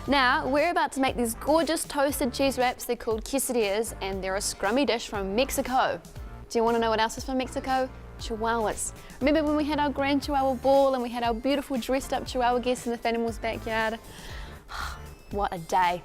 Now, we're about to make these gorgeous toasted cheese wraps. They're called quesadillas, and they're a scrummy dish from Mexico. Do you want to know what else is from Mexico? Chihuahuas. Remember when we had our grand Chihuahua ball and we had our beautiful dressed up Chihuahua guests in the Fanimals backyard? What a day.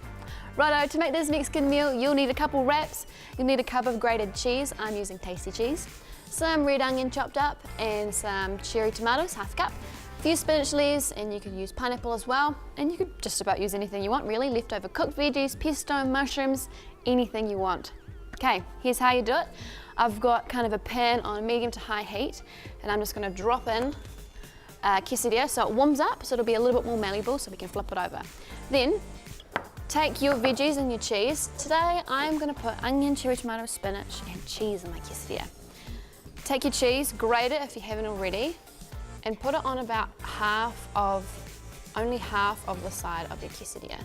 Righto, to make this Mexican meal, you'll need a couple wraps. You'll need a cup of grated cheese. I'm using tasty cheese. Some red onion chopped up and some cherry tomatoes, half a cup. A few spinach leaves, and you could use pineapple as well. And you could just about use anything you want really. Leftover cooked veggies, pesto, mushrooms, anything you want. Okay, here's how you do it. I've got kind of a pan on medium to high heat, and I'm just gonna drop in quesadilla so it warms up, so it'll be a little bit more malleable so we can flip it over. Then, take your veggies and your cheese. Today, I'm gonna put onion, cherry tomato, spinach, and cheese in my quesadilla. Take your cheese, grate it if you haven't already, and put it on about only half of the side of your quesadilla.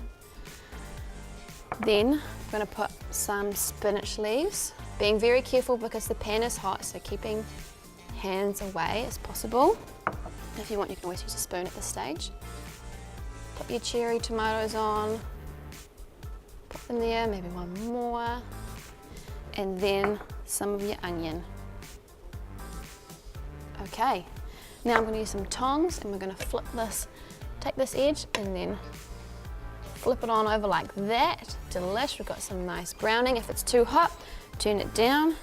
Then I'm going to put some spinach leaves, being very careful because the pan is hot, so keeping hands away as possible. If you want, you can always use a spoon at this stage. Put your cherry tomatoes on, put them there, maybe one more, and then some of your onion. Okay. Now I'm going to use some tongs, and we're going to flip this, take this edge and then flip it on over like that. Delish. We've got some nice browning. If it's too hot, turn it down.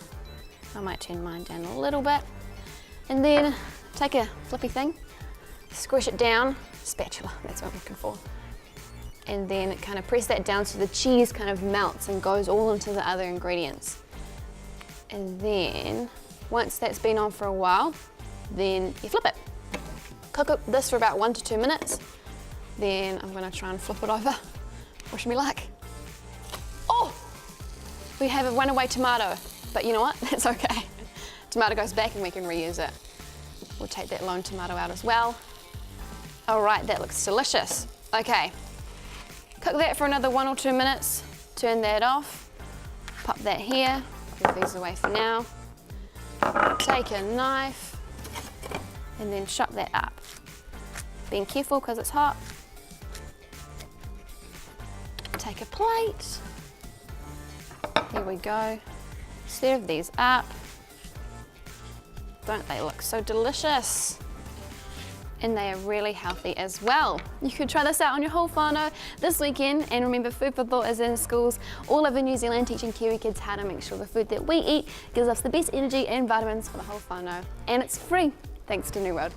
I might turn mine down a little bit. And then take a flippy thing, squish it down, spatula, that's what I'm looking for. And then kind of press that down so the cheese kind of melts and goes all into the other ingredients. And then once that's been on for a while, then you flip it. Cook this for about 1 to 2 minutes. Then I'm gonna try and flip it over. Wish me luck. Oh! We have a runaway tomato, but you know what? That's okay. Tomato goes back and we can reuse it. We'll take that lone tomato out as well. All right, that looks delicious. Okay, cook that for another 1 or 2 minutes. Turn that off. Pop that here. Put these away for now. Take a knife and then chop that up. Being careful because it's hot. Take a plate. Here we go. Serve these up. Don't they look so delicious? And they are really healthy as well. You could try this out on your whole whānau this weekend, and remember, Food for Thought is in schools all over New Zealand, teaching Kiwi kids how to make sure the food that we eat gives us the best energy and vitamins for the whole whānau. And it's free, thanks to New World.